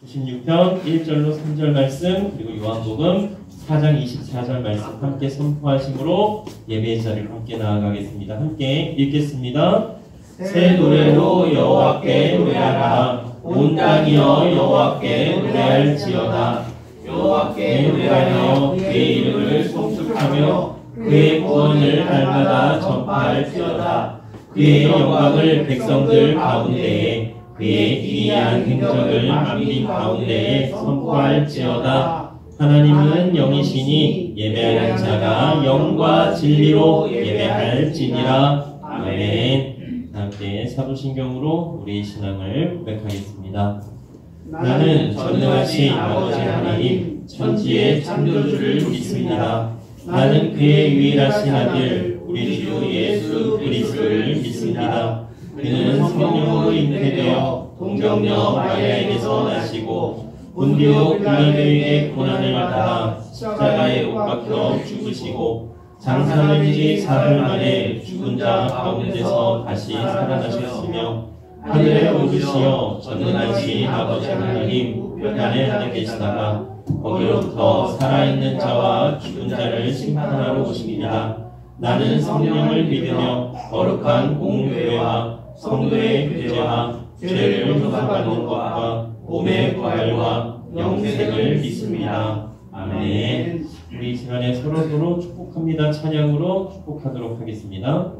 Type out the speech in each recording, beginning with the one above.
96편 1절로 3절 말씀 그리고 요한복음 4장 24절 말씀 함께 선포하심으로 예배의 자리로 함께 나아가겠습니다. 함께 읽겠습니다. 새 노래로 여호와께 노래하라. 온 땅이여 여호와께 노래할지어다. 여호와께 노래하여 그의 이름을 송축하며 그의 구원을 날마다 전파할지어다. 그의 영광을 백성들 가운데에 그의 기이한 행적을 만민 가운데에 선포할지어다. 하나님은 영이시니 예배하는 자가 영과 진리로 예배할지니라. 아멘. 함께 사도신경으로 우리 신앙을 고백하겠습니다. 나는 전능하신 아버지 하나님 천지의 창조주를 믿습니다. 나는 그의 유일하신 아들 우리 주 예수 그리스도를 믿습니다. 그는 성령으로 잉태되어 동정녀 마리아에게서 나시고 본디오 빌라도에게 고난을 받아 십자가에 못 박혀 죽으시고 장사된 지 사흘 만에 죽은 자 가운데서 다시 살아나셨으며 하늘에 오르시어 전능하신 아버지 하나님 우편에 앉아 계시다가 거기로부터 살아있는 자와 죽은 자를 심판하러 오십니다. 나는 성령을 믿으며 거룩한 공교회와 성도의 교제와 죄를 용서받는 것과 몸의 부활과 영생을 믿습니다. 아멘. 우리 이 시간에 서로서로 축복합니다. 찬양으로 축복하도록 하겠습니다.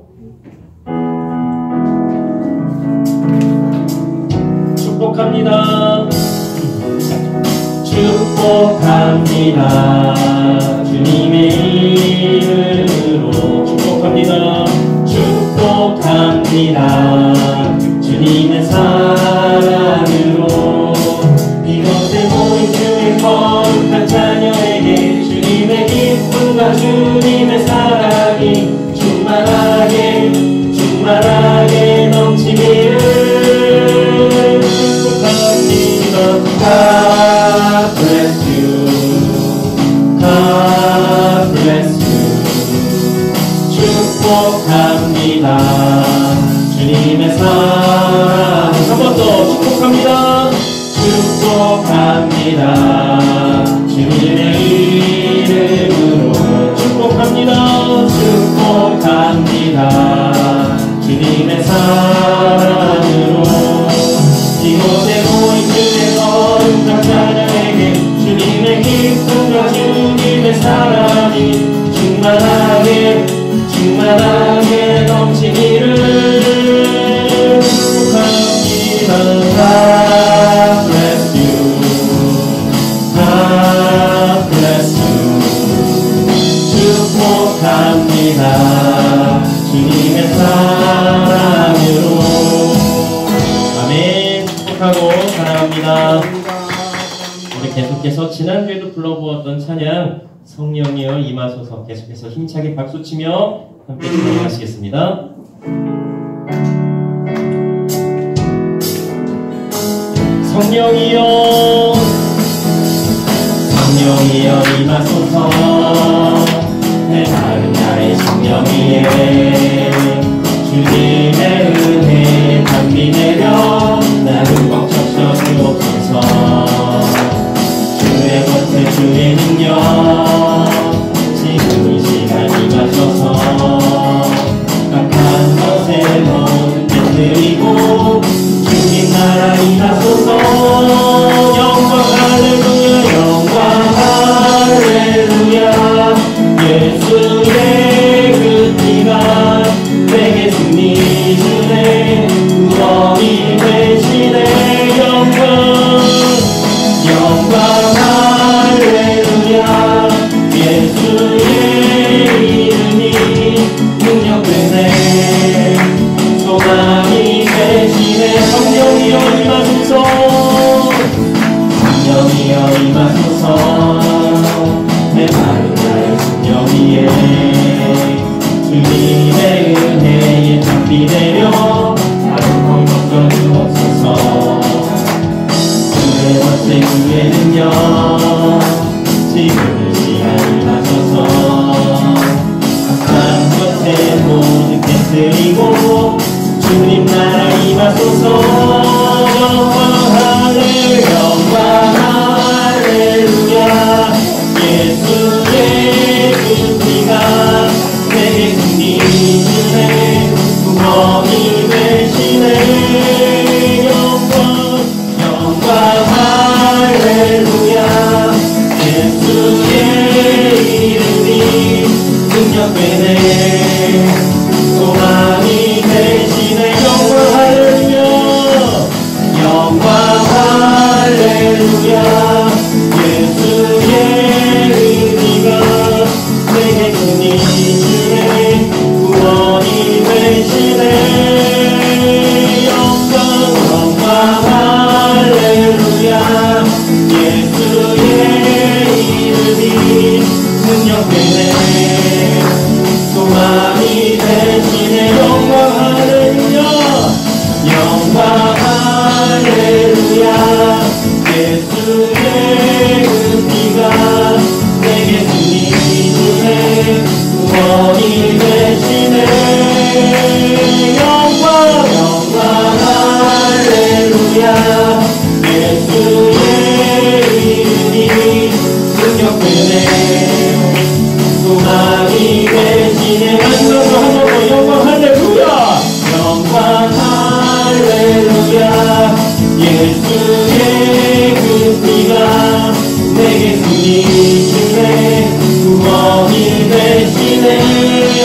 축복합니다. 축복합니다. 주님의 이름으로 축복합니다. 축복합니다. 주님의 사랑으로 이곳에 모인 주의 거룩한 자녀에게 주님의 기쁨과 주님의 사랑이 충만하게 넘치기를 축복합니다. God bless you. God bless you. 축복합니다. 주님의 사랑 한 번 더 축복합니다. 축복합니다. 주님의 이름으로 축복합니다. 축복합니다. 주님의 사랑으로 이곳에 모인 주의 거룩한 자녀에게 주님의 기쁨과 주님의 사랑이 충만하게 넘치기를 축복합니다. God bless you. God bless you. 축복합니다. 주님의 사랑으로. 아멘. 축복하고 사랑합니다. 우리 계속해서 지난주에도 불러보았던 찬양 성령이여 임하소서 계속해서 힘차게 박수치며 함께 찬양하시겠습니다. 성령이여 임하소서 내 마른 나의 심령 위에 주님의 은혜 담비 내려 나를 꽉 적셔 주옵소서. 주의 권세 주의 능력 지금 이 시간 임하소서. 각한 것에 모든 깨뜨리고 주님 나라 임하소서. 영광 할렐루야 영광 할렐루야 예수의 그 피가 할렐루야 예수의 그 피가 내게 승리 주네 구원이 되시네 영광 할렐루야 예수의 이름이 능력되네 소망이 되시네 마지막으로 한 번 더 영광 할렐루야 영광 할렐루야 예수의 그 피가 내게 승리 주네 구원이 되시네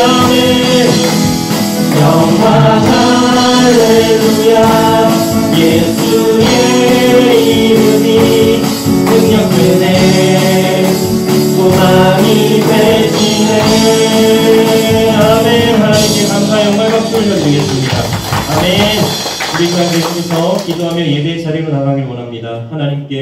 아멘 영광 할렐루야 예수의 이름이 능력되네 소망이 되시네 아멘 하나님께 감사 영광 박수 올려드리겠습니다 아멘 우리 가운데서 기도하며 예배의 자리로 나가길 원합니다 하나님께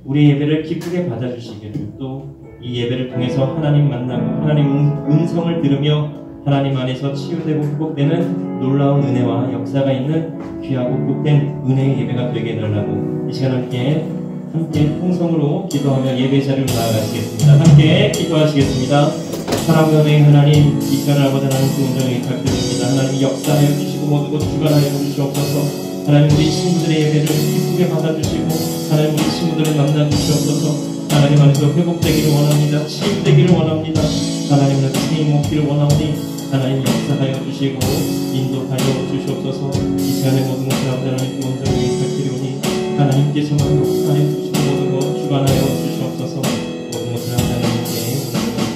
우리 예배를 기쁘게 받아주시기를 또 이 예배를 통해서 하나님 만나고 하나님 음성을 들으며 하나님 안에서 치유되고 회복되는 놀라운 은혜와 역사가 있는 귀하고 복된 은혜의 예배가 되게 해달라고 이 시간 함께 통성으로 기도하며 예배 자리로 나아가시겠습니다. 함께 기도하시겠습니다. 사랑과 은혜의 하나님 이 시간을 아버지 하나님 온전히 부탁드립니다. 하나님 역사하여 주시고 모든 것 주관하여 주시옵소서. 하나님 우리 친구들의 예배를 기쁘게 받아주시고 하나님 우리 친구들을 만나주시옵소서. 하나님 안에서 회복되기를 원합니다. 치유되기를 원합니다. 하나님 안에서 힘 얻기를 원하오니 하나님 역사하여 주시고 인도하여 주시옵소서. 이 시간의 모든 것을 아버지 하나님께 온전히 부탁드리오니 하나님께서만 역사하여 주시고 모든 것 주관하여 주시옵소서. 모든 것을 아버지 하나님께 온전히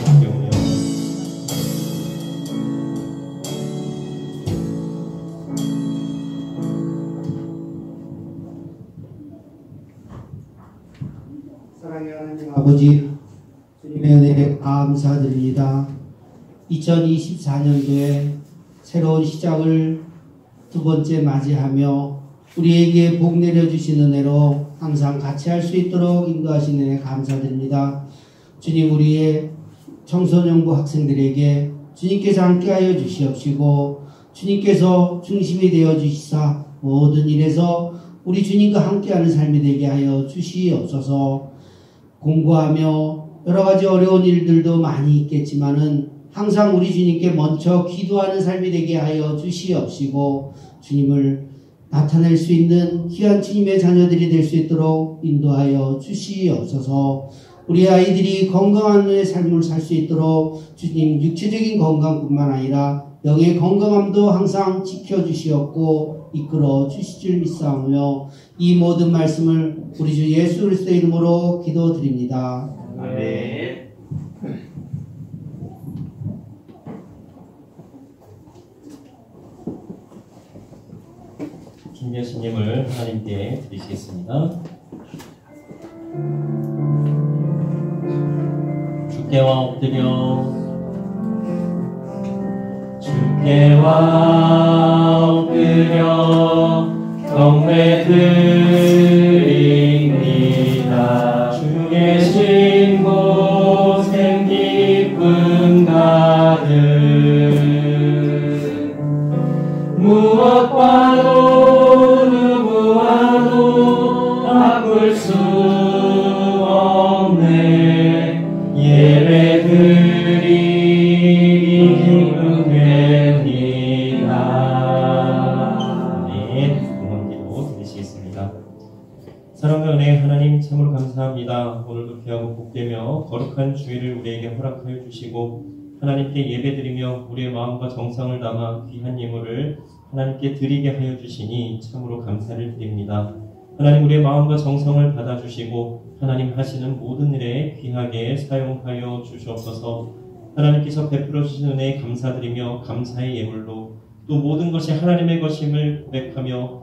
부탁드리오며 사랑의 하나님 아버지 주님의 은혜에 감사드립니다. 2024년도에 새로운 시작을 두 번째 맞이하며 우리에게 복 내려주신 은혜로 항상 같이 할 수 있도록 인도하신 은혜 감사드립니다. 주님 우리의 청소년부 학생들에게 주님께서 함께하여 주시옵시고 주님께서 중심이 되어 주시사 모든 일에서 우리 주님과 함께하는 삶이 되게 하여 주시옵소서. 공부하며 여러가지 어려운 일들도 많이 있겠지만은 항상 우리 주님께 먼저 기도하는 삶이 되게 하여 주시옵시고 주님을 나타낼 수 있는 귀한 주님의 자녀들이 될 수 있도록 인도하여 주시옵소서. 우리 아이들이 건강한 삶을 살 수 있도록 주님 육체적인 건강뿐만 아니라 영의 건강함도 항상 지켜주시옵고 이끌어 주실 줄 믿사오며 이 모든 말씀을 우리 주 예수 그리스도의 이름으로 기도드립니다. 아멘. 준비하신 예물 하나님께 드리시겠습니다. 주께와 엎드려 경배드립니다. 주 계신 곳엔 기쁨 가득 무엇과도 누구와도 바꿀 수 없네. 예배드리기 기쁨됩니다. 네, 응원기도 드리시겠습니다. 사랑과 은혜의 하나님 참으로 감사합니다. 오늘도 귀하고 복되며 거룩한 주일을 우리에게 허락하여 주시고 하나님께 예배드리며 우리의 마음과 정성을 담아 귀한 예물을 하나님께 드리게 하여 주시니 참으로 감사를 드립니다. 하나님 우리의 마음과 정성을 받아주시고 하나님 하시는 모든 일에 귀하게 사용하여 주시옵소서. 하나님께서 베풀어 주신 은혜에 감사드리며 감사의 예물로 또 모든 것이 하나님의 것임을 고백하며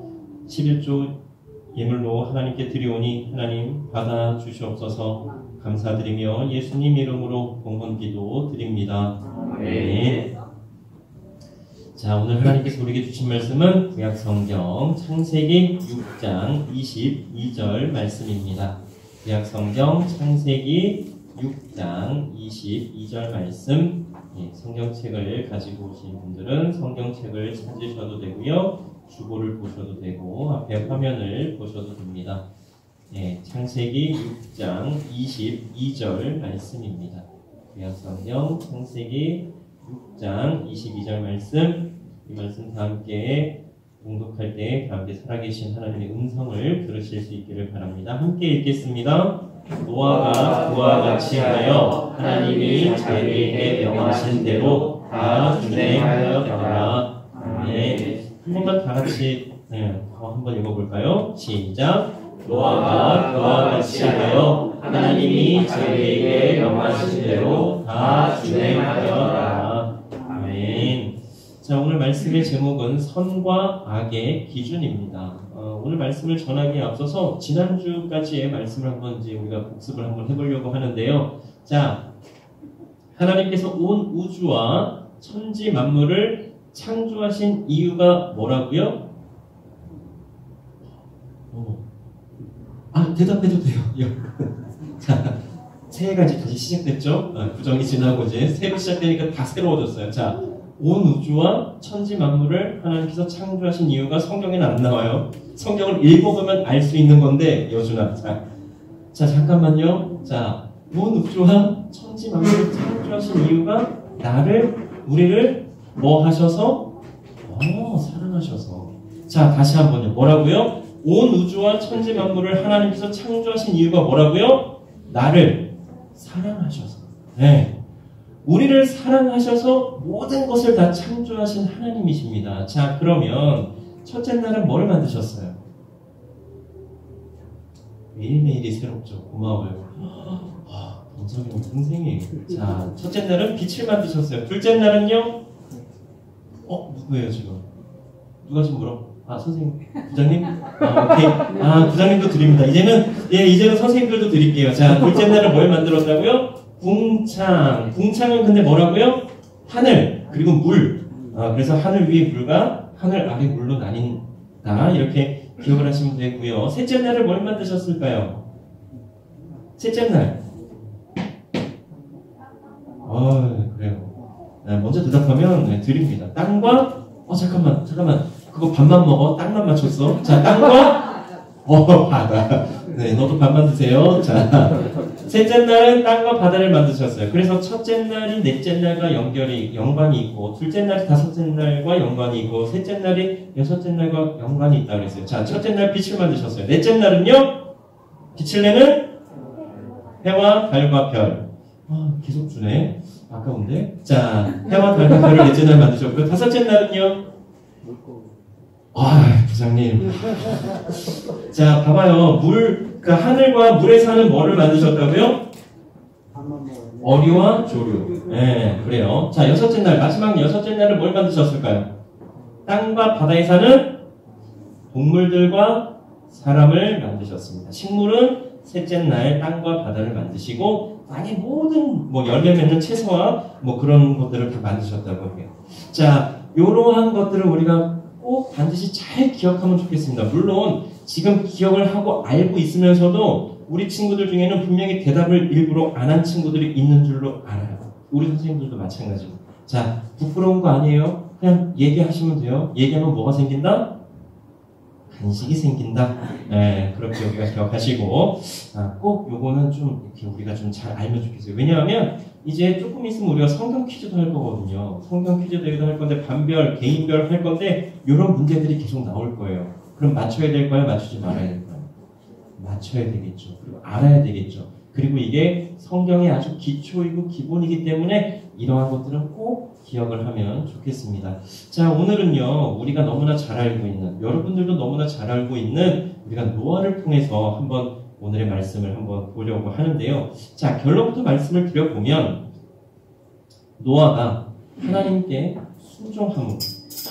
11조 예물로 하나님께 드리오니 하나님 받아주시옵소서. 감사드리며 예수님 이름으로 봉헌기도 드립니다. 아멘. 자, 오늘 하나님께서 우리에게 주신 말씀은 구약성경 창세기 6장 22절 말씀입니다. 구약성경 창세기 6장 22절 말씀. 성경책을 가지고 오신 분들은 성경책을 찾으셔도 되고요. 주보를 보셔도 되고 앞에 화면을 보셔도 됩니다. 네, 창세기 6장 22절 말씀입니다. 구약성경 창세기 6장 22절 말씀, 이 말씀 다 함께 봉독할 때 가운데 살아계신 하나님의 음성을 들으실 수 있기를 바랍니다. 함께 읽겠습니다. 노아가 그와 같이 하여 하나님이 자기에게 명하신 대로 다 준행하였더라. 아멘. 한 번만 다 같이 한번 읽어볼까요? 시작. 노아가 그와 같이 하여 하나님이 자기에게 명하신 대로 다 준행하였더라. 아멘. 자, 오늘 말씀의 제목은 선과 악의 기준입니다. 오늘 말씀을 전하기에 앞서서 지난주까지의 말씀을 한번 이제 우리가 복습을 한번 해보려고 하는데요. 자, 하나님께서 온 우주와 천지 만물을 창조하신 이유가 뭐라고요? 대답해도 돼요. 자, 새해가 이제 다시 시작됐죠? 구정이 지나고 이제 새로 시작되니까 다 새로워졌어요. 자, 온 우주와 천지 만물을 하나님께서 창조하신 이유가 성경에는 안 나와요. 성경을 읽어보면 알 수 있는 건데, 여준아. 자, 잠깐만요. 자, 온 우주와 천지 만물을 창조하신 이유가 우리를 뭐 하셔서? 사랑하셔서. 자, 다시 한번요. 뭐라고요? 온 우주와 천지 만물을 하나님께서 창조하신 이유가 뭐라고요? 나를 사랑하셔서. 네. 우리를 사랑하셔서 모든 것을 다 창조하신 하나님이십니다. 자, 그러면 첫째 날은 뭐를 만드셨어요? 매일매일이 새롭죠. 고마워요. 범석이 선생님. 자, 첫째 날은 빛을 만드셨어요. 둘째 날은요? 누구예요, 지금? 누가 지금 물어? 선생님, 부장님? 오케이. 부장님도 드립니다. 이제는 선생님들도 드릴게요. 자, 둘째 날은 뭘 만들었다고요? 궁창. 궁창은 근데 뭐라고요? 하늘, 그리고 물. 그래서 하늘 위의 물과 하늘 아래 물로 나뉜다. 이렇게 기억을 하시면 되고요. 셋째 날을 뭘 만드셨을까요? 셋째 날. 그래요. 먼저 대답하면 드립니다. 땅과, 잠깐만. 그거 반만 먹어. 땅만 맞췄어. 자, 땅과, 바다. 네, 너도 반만 드세요. 자, 셋째 날은 땅과 바다를 만드셨어요. 그래서 첫째 날이 넷째 날과 연관이 있고, 둘째 날이 다섯째 날과 연관이 있고, 셋째 날이 여섯째 날과 연관이 있다고 그랬어요. 자, 첫째 날 빛을 만드셨어요. 넷째 날은요? 빛을 내는 해와 달과 별. 계속 주네. 아까운데. 자, 해와 달과 별을 넷째 날 만드셨고요. 다섯째 날은요? 부장님. 자, 봐봐요. 그러니까 하늘과 물에 사는 뭐를 만드셨다고요? 어류와 조류. 네, 그래요. 자, 여섯째 날, 마지막 여섯째 날은 뭘 만드셨을까요? 땅과 바다에 사는 동물들과 사람을 만드셨습니다. 식물은 셋째 날 땅과 바다를 만드시고, 땅의 모든 열매 맺는 채소와 그런 것들을 다 만드셨다고 해요. 자, 이러한 것들을 우리가 꼭 반드시 잘 기억하면 좋겠습니다. 물론 지금 기억을 하고 알고 있으면서도 우리 친구들 중에는 분명히 대답을 일부러 안 한 친구들이 있는 줄로 알아요. 우리 선생님들도 마찬가지고. 자, 부끄러운 거 아니에요. 그냥 얘기하시면 돼요. 얘기하면 뭐가 생긴다? 간식이 생긴다. 네, 그렇게 우리가 기억하시고, 꼭 요거는 좀 이렇게 우리가 좀 잘 알면 좋겠어요. 왜냐하면 이제 조금 있으면 우리가 성경 퀴즈도 할 거거든요. 성경 퀴즈 대회도 할 건데, 반별, 개인별 할 건데, 이런 문제들이 계속 나올 거예요. 그럼 맞춰야 될 거야, 맞추지 말아야 될 거야? 맞춰야 되겠죠. 그리고 알아야 되겠죠. 그리고 이게 성경의 아주 기초이고 기본이기 때문에 이러한 것들은 꼭 기억을 하면 좋겠습니다. 자, 오늘은요, 우리가 너무나 잘 알고 있는, 여러분들도 너무나 잘 알고 있는 우리가 노아를 통해서 한번 오늘의 말씀을 한번 보려고 하는데요. 자, 결론부터 말씀을 드려보면, 노아가 하나님께 순종함으로,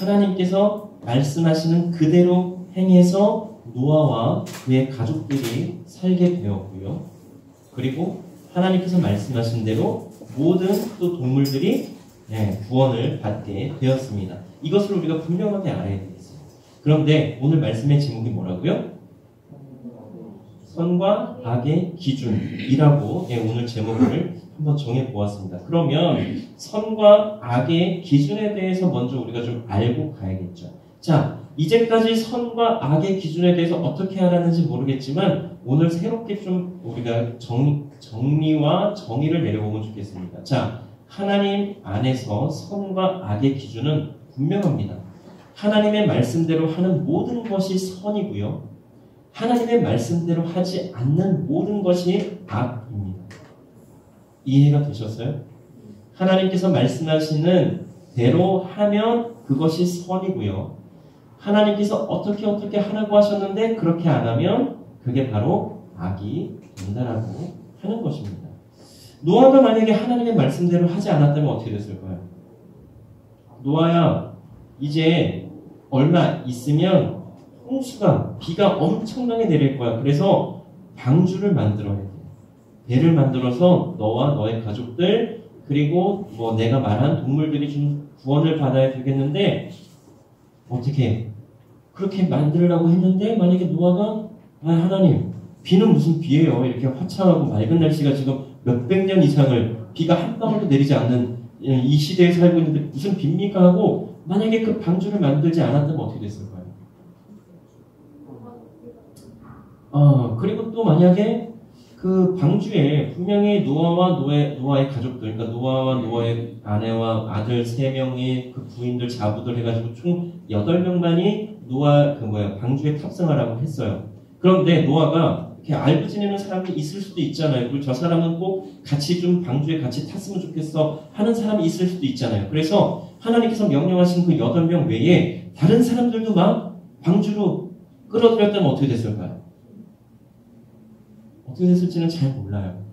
하나님께서 말씀하시는 그대로 행해서 노아와 그의 가족들이 살게 되었고요. 그리고 하나님께서 말씀하신 대로 모든 또 동물들이 구원을 받게 되었습니다. 이것을 우리가 분명하게 알아야 되겠어요. 그런데 오늘 말씀의 제목이 뭐라고요? 선과 악의 기준이라고 오늘 제목을 한번 정해보았습니다. 그러면 선과 악의 기준에 대해서 먼저 우리가 좀 알고 가야겠죠. 자, 이제까지 선과 악의 기준에 대해서 어떻게 알았는지 모르겠지만 오늘 새롭게 좀 우리가 정리와 정의를 내려보면 좋겠습니다. 자, 하나님 안에서 선과 악의 기준은 분명합니다. 하나님의 말씀대로 하는 모든 것이 선이고요. 하나님의 말씀대로 하지 않는 모든 것이 악입니다. 이해가 되셨어요? 하나님께서 말씀하시는 대로 하면 그것이 선이고요. 하나님께서 어떻게 하라고 하셨는데 그렇게 안 하면 그게 바로 악이 된다라고 하는 것입니다. 노아가 만약에 하나님의 말씀대로 하지 않았다면 어떻게 됐을까요? 노아야, 이제 얼마 있으면 홍수가, 비가 엄청나게 내릴 거야. 그래서 방주를 만들어야 돼. 배를 만들어서 너와 너의 가족들, 그리고 뭐 내가 말한 동물들이 좀 구원을 받아야 되겠는데 어떻게 그렇게 만들려고 했는데 만약에 노아가 하나님, 비는 무슨 비예요? 이렇게 화창하고 맑은 날씨가 지금 몇백 년 이상을 비가 한 방울도 내리지 않는 이 시대에 살고 있는데 무슨 비입니까? 하고 만약에 그 방주를 만들지 않았다면 어떻게 됐을까요? 그리고 또 만약에 그 방주에 분명히 노아의 가족들, 그러니까 노아와 노아의 아내와 아들 3명의 그 부인들, 자부들 해가지고 총 8명만이 방주에 탑승하라고 했어요. 그런데 노아가 이렇게 알고 지내는 사람이 있을 수도 있잖아요. 그리고 저 사람은 꼭 같이 좀 방주에 같이 탔으면 좋겠어 하는 사람이 있을 수도 있잖아요. 그래서 하나님께서 명령하신 그 8명 외에 다른 사람들도 막 방주로 끌어들였다면 어떻게 됐을까요? 어떻게 됐을지는 잘 몰라요.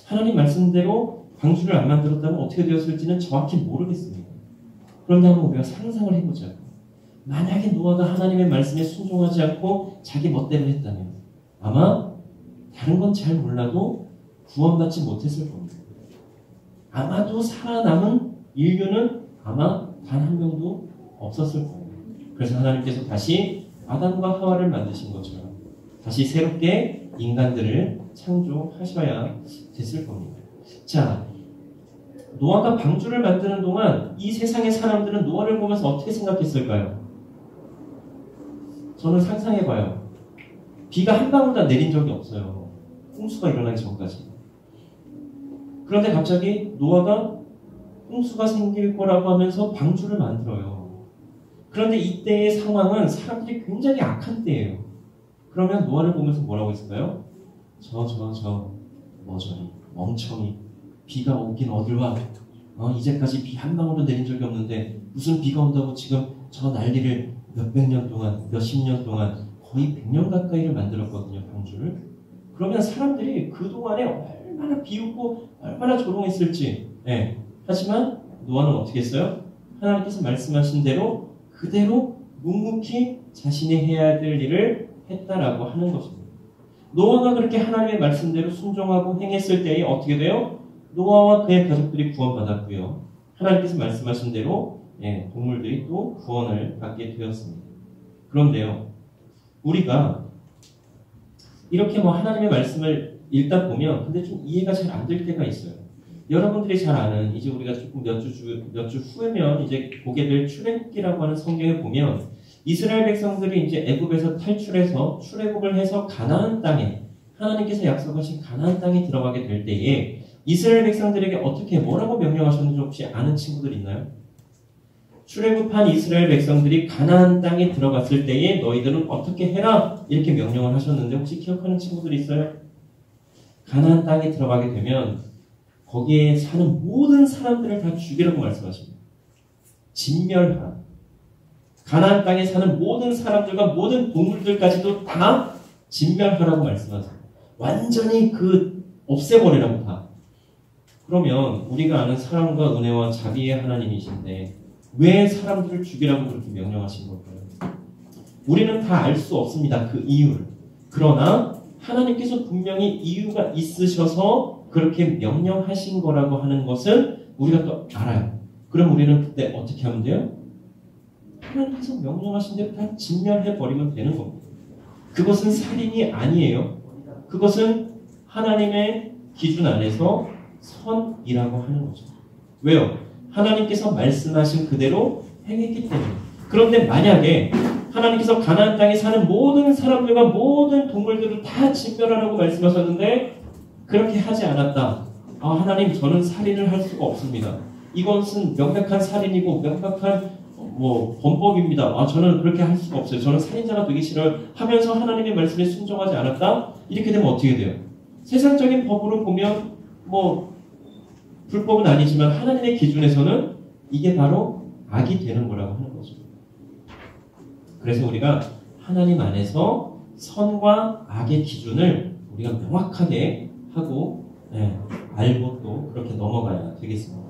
하나님 말씀대로 방주를 안 만들었다면 어떻게 되었을지는 정확히 모르겠습니다. 그런데 한번 우리가 상상을 해보자고요. 만약에 노아가 하나님의 말씀에 순종하지 않고 자기 멋대로 했다면 아마 다른 건 잘 몰라도 구원받지 못했을 겁니다. 아마도 살아남은 인류는 아마 단 한 명도 없었을 거예요. 그래서 하나님께서 다시 아담과 하와를 만드신 것처럼 다시 새롭게 인간들을 창조하셔야 됐을 겁니다. 자, 노아가 방주를 만드는 동안 이 세상의 사람들은 노아를 보면서 어떻게 생각했을까요? 저는 상상해봐요. 비가 한 방울도 안 내린 적이 없어요. 홍수가 일어나기 전까지. 그런데 갑자기 노아가 홍수가 생길 거라고 하면서 방주를 만들어요. 그런데 이때의 상황은 사람들이 굉장히 악한 때예요. 그러면 노아를 보면서 뭐라고 했을까요? 머저리, 멍청이, 비가 오긴 어딜 와. 이제까지 비 한 방울도 내린 적이 없는데 무슨 비가 온다고 지금 저 난리를 몇백 년 동안, 몇십 년 동안 거의 100년 가까이를 만들었거든요, 방주를. 그러면 사람들이 그동안에 얼마나 비웃고 얼마나 조롱했을지. 하지만 노아는 어떻게 했어요? 하나님께서 말씀하신 대로 그대로 묵묵히 자신이 해야 될 일을 했다라고 하는 것입니다. 노아가 그렇게 하나님의 말씀대로 순종하고 행했을 때에 어떻게 돼요? 노아와 그의 가족들이 구원받았고요. 하나님께서 말씀하신 대로 동물들이 또 구원을 받게 되었습니다. 그런데요, 우리가 이렇게 하나님의 말씀을 읽다 보면 근데 좀 이해가 잘 안 될 때가 있어요. 여러분들이 잘 아는, 이제 우리가 조금 몇 주 후에면 이제 보게 될 출애굽기라고 하는 성경에 보면 이스라엘 백성들이 이제 애굽에서 탈출해서 출애굽을 해서 가나안 땅에, 하나님께서 약속하신 가나안 땅에 들어가게 될 때에 이스라엘 백성들에게 어떻게 뭐라고 명령하셨는지 혹시 아는 친구들 있나요? 출애굽한 이스라엘 백성들이 가나안 땅에 들어갔을 때에 너희들은 어떻게 해라 이렇게 명령을 하셨는데 혹시 기억하는 친구들 있어요? 가나안 땅에 들어가게 되면 거기에 사는 모든 사람들을 다 죽이라고 말씀하십니다. 진멸하라. 가나안 땅에 사는 모든 사람들과 모든 동물들까지도 다 진멸하라고 말씀하세요. 완전히 없애버리라고 다. 그러면 우리가 아는 사랑과 은혜와 자비의 하나님이신데 왜 사람들을 죽이라고 그렇게 명령하신 걸까요? 우리는 다 알 수 없습니다. 그 이유를. 그러나 하나님께서 분명히 이유가 있으셔서 그렇게 명령하신 거라고 하는 것은 우리가 또 알아요. 그럼 우리는 그때 어떻게 하면 돼요? 하나님께서 명령하신 대로 다 진멸해버리면 되는 겁니다. 그것은 살인이 아니에요. 그것은 하나님의 기준 안에서 선이라고 하는 거죠. 왜요? 하나님께서 말씀하신 그대로 행했기 때문에. 그런데 만약에 하나님께서 가나안 땅에 사는 모든 사람들과 모든 동물들을 다 진멸하라고 말씀하셨는데 그렇게 하지 않았다. 하나님, 저는 살인을 할 수가 없습니다. 이것은 명백한 살인이고 명백한 범법입니다. 저는 그렇게 할 수가 없어요. 저는 살인자가 되기 싫어요. 하면서 하나님의 말씀에 순종하지 않았다? 이렇게 되면 어떻게 돼요? 세상적인 법으로 보면 불법은 아니지만 하나님의 기준에서는 이게 바로 악이 되는 거라고 하는 거죠. 그래서 우리가 하나님 안에서 선과 악의 기준을 우리가 명확하게 하고 알고 또 그렇게 넘어가야 되겠습니다.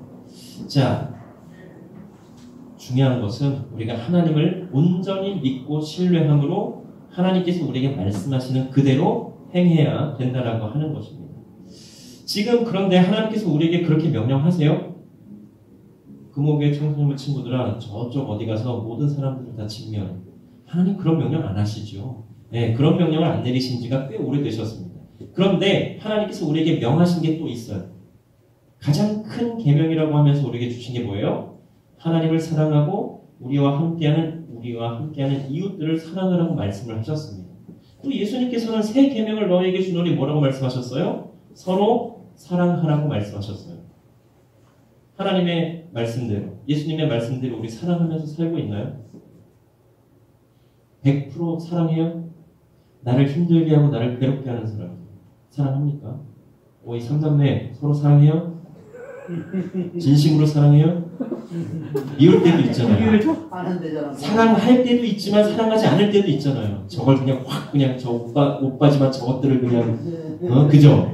자, 중요한 것은 우리가 하나님을 온전히 믿고 신뢰함으로 하나님께서 우리에게 말씀하시는 그대로 행해야 된다라고 하는 것입니다. 지금 그런데 하나님께서 우리에게 그렇게 명령하세요? 금옥의 청소년 친구들아, 저쪽 어디 가서 모든 사람들을 다 진멸해. 하나님 그런 명령 안 하시죠. 그런 명령을 안 내리신 지가 꽤 오래되셨습니다. 그런데 하나님께서 우리에게 명하신 게 또 있어요. 가장 큰 계명이라고 하면서 우리에게 주신 게 뭐예요? 하나님을 사랑하고 우리와 함께하는 이웃들을 사랑하라고 말씀을 하셨습니다. 또 예수님께서는 새 계명을 너희에게 주노니 뭐라고 말씀하셨어요? 서로 사랑하라고 말씀하셨어요. 하나님의 말씀대로, 예수님의 말씀대로 우리 사랑하면서 살고 있나요? 100% 사랑해요? 나를 힘들게 하고 나를 괴롭게 하는 사람 사랑합니까? 이 삼남매 서로 사랑해요? 진심으로 사랑해요? 미울 때도 있잖아요. 사랑할 때도 있지만 사랑하지 않을 때도 있잖아요. 저걸 그냥 확 그냥 저 오빠지만 저것들을 그냥 그죠?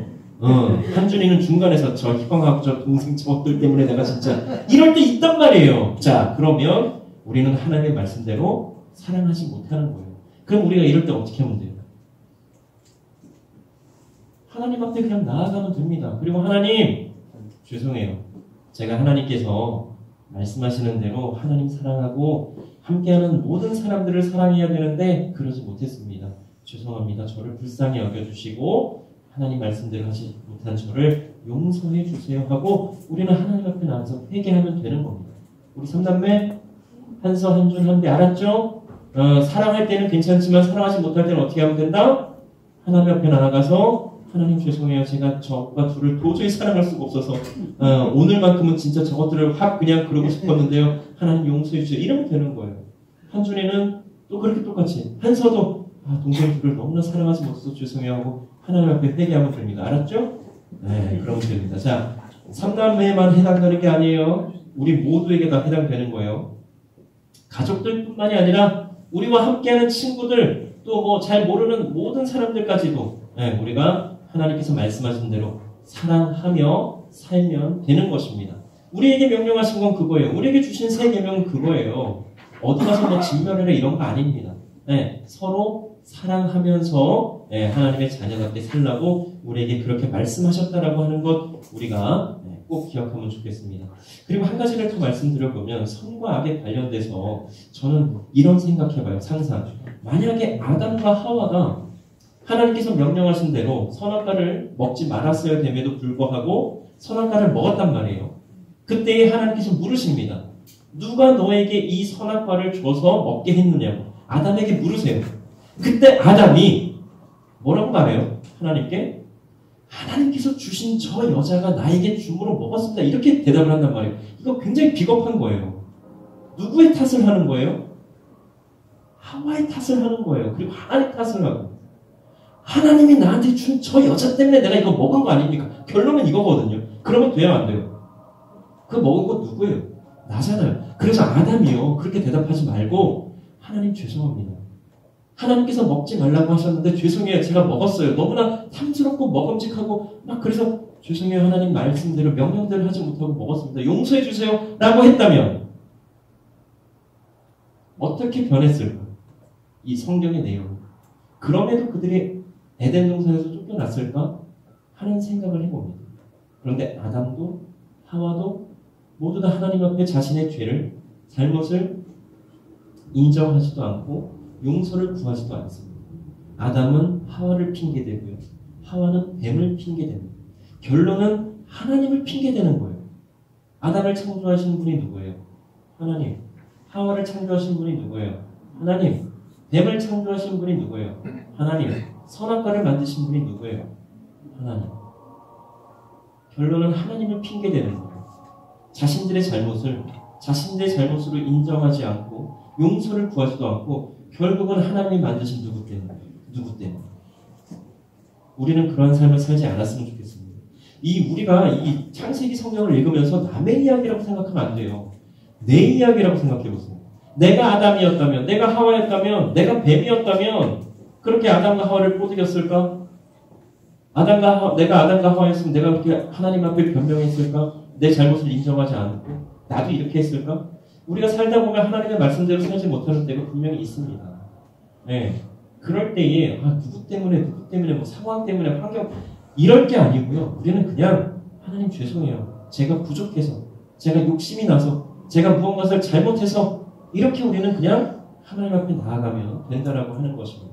한준이는 중간에서 저 희망하고 저 동생 저것들 때문에 내가 진짜 이럴 때 있단 말이에요. 자, 그러면 우리는 하나님의 말씀대로 사랑하지 못하는 거예요. 그럼 우리가 이럴 때 어떻게 하면 돼요? 하나님 앞에 그냥 나아가면 됩니다. 그리고 하나님, 죄송해요. 제가 하나님께서 말씀하시는 대로 하나님 사랑하고 함께하는 모든 사람들을 사랑해야 되는데 그러지 못했습니다. 죄송합니다. 저를 불쌍히 여겨주시고 하나님 말씀대로 하지 못한 저를 용서해 주세요 하고 우리는 하나님 앞에 나와서 회개하면 되는 겁니다. 우리 삼남매 한서, 한준, 한배 알았죠? 사랑할 때는 괜찮지만 사랑하지 못할 때는 어떻게 하면 된다? 하나님 앞에 나아가서 하나님 죄송해요. 제가 저 오빠 둘을 도저히 사랑할 수가 없어서 오늘만큼은 진짜 저것들을 확 그냥 그러고 싶었는데요. 하나님 용서해 주세요. 이러면 되는 거예요. 한준이는 또 그렇게 똑같이 한서도 동생 둘을 너무나 사랑하지 못해서 죄송해요 하고 하나님 앞에 회개하면 됩니다. 알았죠? 네, 그러면 됩니다. 자, 삼남매에만 해당되는 게 아니에요. 우리 모두에게 다 해당되는 거예요. 가족들뿐만이 아니라 우리와 함께하는 친구들 또 잘 모르는 모든 사람들까지도 우리가 하나님께서 말씀하신 대로 사랑하며 살면 되는 것입니다. 우리에게 명령하신 건 그거예요. 우리에게 주신 새 계명은 그거예요. 어디 가서 진멸해라 이런 거 아닙니다. 서로 사랑하면서 하나님의 자녀답게 살라고 우리에게 그렇게 말씀하셨다라고 하는 것 우리가 꼭 기억하면 좋겠습니다. 그리고 한 가지를 더 말씀드려보면 선과 악에 관련돼서 저는 이런 생각해봐요. 상상. 만약에 아담과 하와가 하나님께서 명령하신 대로 선악과를 먹지 말았어야 됨에도 불구하고 선악과를 먹었단 말이에요. 그때 하나님께서 물으십니다. 누가 너에게 이 선악과를 줘서 먹게 했느냐고. 아담에게 물으세요. 그때 아담이 뭐라고 말해요? 하나님께? 하나님께서 주신 저 여자가 나에게 줌으로 먹었습니다. 이렇게 대답을 한단 말이에요. 이거 굉장히 비겁한 거예요. 누구의 탓을 하는 거예요? 하와의 탓을 하는 거예요. 그리고 하나님 탓을 하고. 하나님이 나한테 준 저 여자 때문에 내가 이거 먹은 거 아닙니까? 결론은 이거거든요. 그러면 돼요, 안 돼요? 그 먹은 거 누구예요? 나잖아요. 그래서 아담이요. 그렇게 대답하지 말고 하나님 죄송합니다. 하나님께서 먹지 말라고 하셨는데 죄송해요. 제가 먹었어요. 너무나 탐스럽고 먹음직하고 막 그래서 죄송해요. 하나님 말씀대로 명령대로 하지 못하고 먹었습니다. 용서해 주세요. 라고 했다면 어떻게 변했을까? 이 성경의 내용. 그럼에도 그들이 에덴 동산에서 쫓겨났을까? 하는 생각을 해봅니다. 그런데 아담도 하와도 모두 다 하나님 앞에 자신의 죄를, 잘못을 인정하지도 않고 용서를 구하지도 않습니다. 아담은 하와를 핑계대고요. 하와는 뱀을 핑계댑니다. 결론은 하나님을 핑계대는 거예요. 아담을 창조하신 분이 누구예요? 하나님. 하와를 창조하신 분이 누구예요? 하나님. 뱀을 창조하신 분이 누구예요? 하나님. 선악과를 만드신 분이 누구예요? 하나님. 결론은 하나님을 핑계대는 거예요. 자신들의 잘못으로 인정하지 않고 용서를 구하지도 않고 결국은 하나님이 만드신 누구 때문에. 우리는 그런 삶을 살지 않았으면 좋겠습니다. 우리가 이 창세기 성경을 읽으면서 남의 이야기라고 생각하면 안 돼요. 내 이야기라고 생각해 보세요. 내가 아담이었다면, 내가 하와였다면, 내가 뱀이었다면 그렇게 아담과 하와를 꼬드겼을까? 내가 아담과 하와였으면 내가 그렇게 하나님 앞에 변명했을까? 내 잘못을 인정하지 않고 나도 이렇게 했을까? 우리가 살다 보면 하나님의 말씀대로 살지 못하는 때가 분명히 있습니다. 네. 그럴 때에 누구 때문에 뭐 상황 때문에 환경 이럴 게 아니고요. 우리는 그냥 하나님 죄송해요. 제가 부족해서, 제가 욕심이 나서, 제가 무언가를 잘못해서 이렇게 우리는 그냥 하나님 앞에 나아가면 된다라고 하는 것입니다.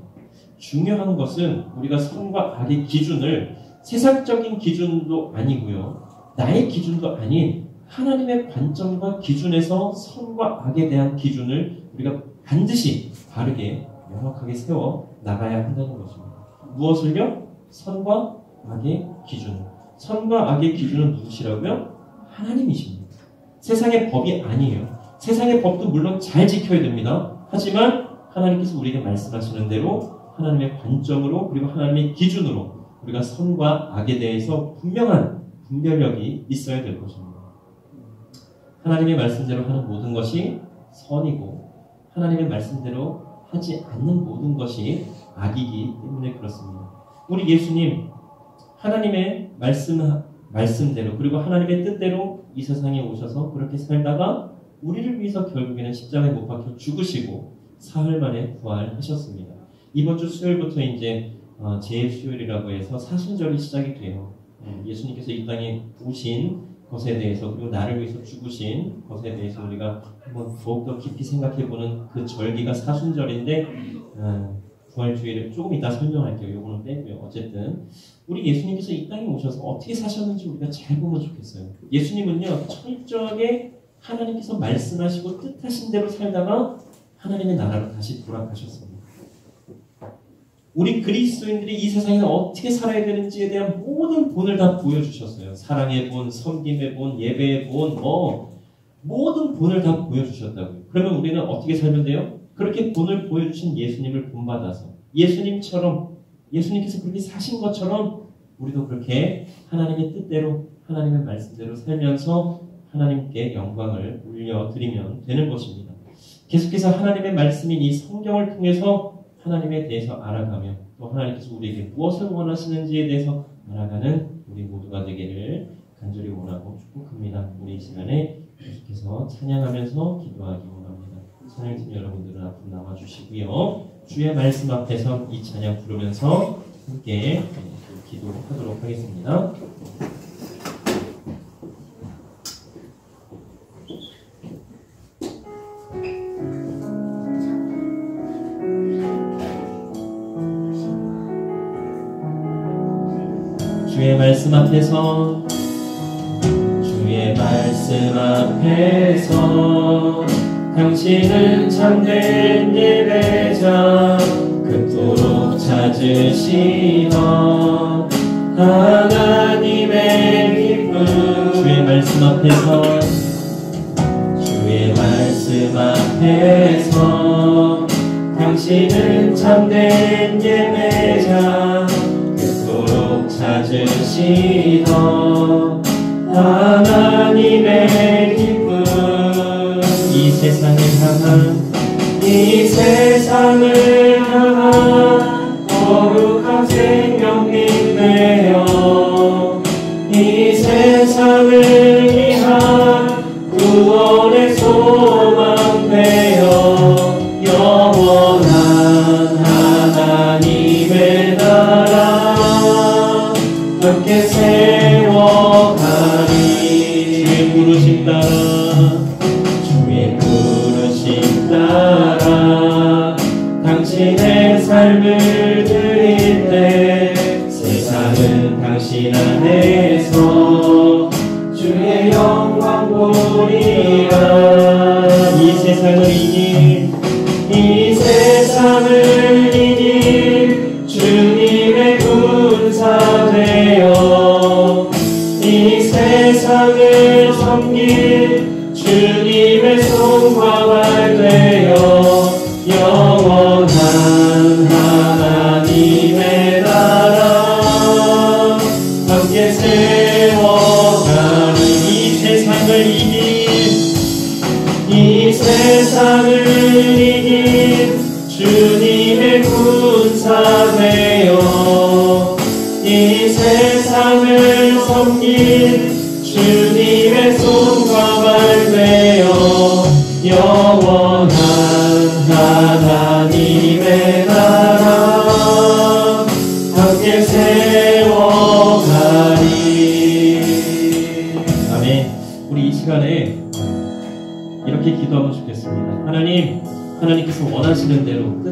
중요한 것은 우리가 선과 악의 기준을 세상적인 기준도 아니고요. 나의 기준도 아닌 하나님의 관점과 기준에서 선과 악에 대한 기준을 우리가 반드시 바르게 명확하게 세워 나가야 한다는 것입니다. 무엇을요? 선과 악의 기준. 선과 악의 기준은 누구시라고요? 하나님이십니다. 세상의 법이 아니에요. 세상의 법도 물론 잘 지켜야 됩니다. 하지만 하나님께서 우리에게 말씀하시는 대로 하나님의 관점으로 그리고 하나님의 기준으로 우리가 선과 악에 대해서 분명한 분별력이 있어야 될 것입니다. 하나님의 말씀대로 하는 모든 것이 선이고 하나님의 말씀대로 하지 않는 모든 것이 악이기 때문에 그렇습니다. 우리 예수님 하나님의 말씀대로 그리고 하나님의 뜻대로 이 세상에 오셔서 그렇게 살다가 우리를 위해서 결국에는 십자가에 못 박혀 죽으시고 사흘 만에 부활하셨습니다. 이번 주 수요일부터 이제 제 수요일이라고 해서 사순절이 시작이 돼요. 예수님께서 이 땅에 오신 것에 대해서 그리고 나를 위해서 죽으신 것에 대해서 우리가 한번 더욱더 깊이 생각해보는 그 절기가 사순절인데 부활주일을 조금 이따 설명할게요. 요거는 빼고요. 어쨌든 우리 예수님께서 이 땅에 오셔서 어떻게 사셨는지 우리가 잘 보면 좋겠어요. 예수님은요 철저하게 하나님께서 말씀하시고 뜻하신 대로 살다가 하나님의 나라로 다시 돌아가셨습니다. 우리 그리스도인들이 이 세상에서 어떻게 살아야 되는지에 대한 모든 본을 다 보여주셨어요. 사랑의 본, 섬김의 본, 예배의 본, 모든 본을 다 보여주셨다고요. 그러면 우리는 어떻게 살면 돼요? 그렇게 본을 보여주신 예수님을 본받아서 예수님께서 그렇게 사신 것처럼 우리도 그렇게 하나님의 뜻대로 하나님의 말씀대로 살면서 하나님께 영광을 올려드리면 되는 것입니다. 계속해서 하나님의 말씀인 이 성경을 통해서 하나님에 대해서 알아가며 또 하나님께서 우리에게 무엇을 원하시는지에 대해서 알아가는 우리 모두가 되기를 간절히 원하고 축복합니다. 우리 이 시간에 계속해서 찬양하면서 기도하기 원합니다. 찬양팀 여러분들은 앞으로 나와주시고요. 주의 말씀 앞에서 이 찬양 부르면서 함께 기도하도록 하겠습니다. 주의 말씀 앞에서 당신은 참된 예배자 그토록 찾으시던 하나님의 기쁨 주의 말씀 앞에서 당신은 참된 예배자 그토록 찾으시던 하나님의 기쁨 이 세상을 향한 거룩한 생명님 되어 이 세상을 위한 구원의 소망 되어 영원한 하나님의 나라 함께 세워가리 주의 부르심 따라 당신의 삶을 드릴 때 세상은 당신 안에서 주의 영광 보리라 이 세상을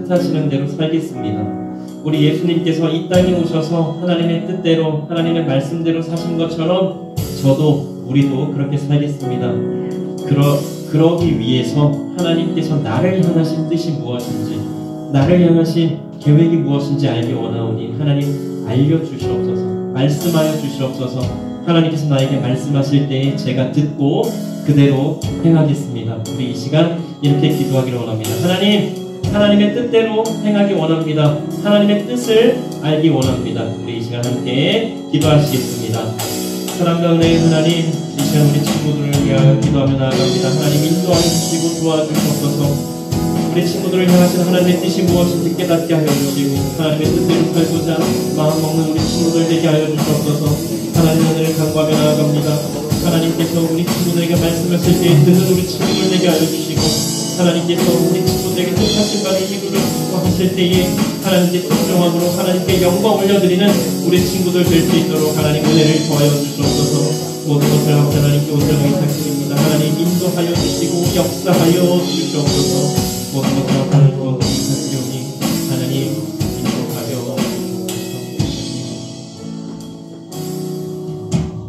뜻하시는 대로 살겠습니다. 우리 예수님께서 이 땅에 오셔서 하나님의 뜻대로 하나님의 말씀대로 사신 것처럼 저도 우리도 그렇게 살겠습니다. 그러기 위해서 하나님께서 나를 향하신 뜻이 무엇인지 나를 향하신 계획이 무엇인지 알기 원하오니 하나님 알려주시옵소서. 말씀하여 주시옵소서. 하나님께서 나에게 말씀하실 때에 제가 듣고 그대로 행하겠습니다. 우리 이 시간 이렇게 기도하기를 원합니다. 하나님의 뜻대로 행하기 원합니다. 하나님의 뜻을 알기 원합니다. 우리 이 시간 함께 기도하시겠습니다. 사랑과 은혜의 하나님, 이 시간 우리 친구들을 위하여 기도하며 나아갑니다. 하나님 인도하여 주시고 도와주시옵소서. 우리 친구들을 향하신 하나님의 뜻이 무엇인지 깨닫게 하여 주시고 하나님의 뜻대로 살고자 마음먹는 우리 친구들 되게 하여 주시옵소서. 하나님의 은혜를 간구하며 나아갑니다. 하나님께서 우리 친구들에게 말씀하실 때 듣는 우리 친구들 되게 하여 주시고 하나님께서 우리 친구들에게 뜻하신 바를 이루려 하실 때에 하나님께 순종함으로 하나님께 영광 올려드리는 우리 친구들 될 수 있도록 하나님 은혜를 더하여 주시옵소서. 모든 것을 하나님께 온전히 부탁드립니다. 하나님 인도하여 주시고 역사하여 주시옵소서. 모든 것을 하나님께 온전히 부탁드리오니 하나님 인도하여 주시옵소서.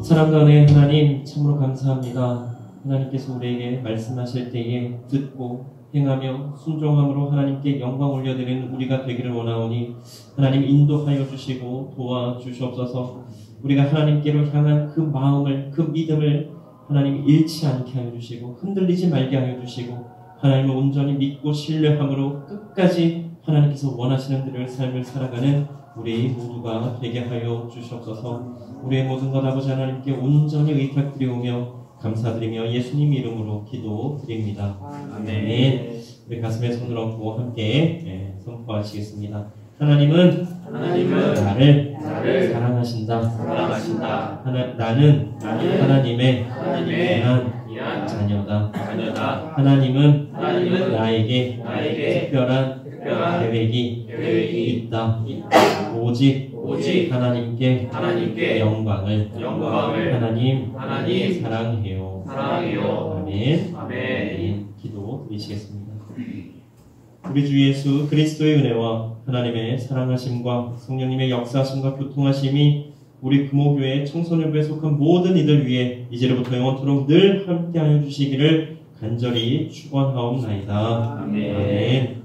사랑과 은혜의 하나님 참으로 감사합니다. 하나님께서 우리에게 말씀하실 때에 듣고 행하며 순종함으로 하나님께 영광 올려드리는 우리가 되기를 원하오니 하나님 인도하여 주시고 도와주시옵소서. 우리가 하나님께로 향한 그 마음을 그 믿음을 하나님 잃지 않게 하여 주시고 흔들리지 말게 하여 주시고 하나님을 온전히 믿고 신뢰함으로 끝까지 하나님께서 원하시는 대로 삶을 살아가는 우리 모두가 되게 하여 주시옵소서. 우리의 모든 것 아버지 하나님께 온전히 의탁드리오며 감사드리며 예수님 이름으로 기도드립니다. 아멘. 우리 가슴에 손을 얹고 함께 선포하시겠습니다. 하나님은 나를 사랑하신다. 나는 하나님의 귀한 자녀다. 하나님은 나에게 특별한 계획이 있다. 오직 하나님께 영광을 하나님 사랑해요. 아멘. 기도 드리시겠습니다. 우리 주 예수 그리스도의 은혜와 하나님의 사랑하심과 성령님의 역사하심과 교통하심이 우리 금호교회 청소년부에 속한 모든 이들 위해 이제로부터 영원토록 늘 함께하여 주시기를 간절히 축원하옵나이다. 아멘.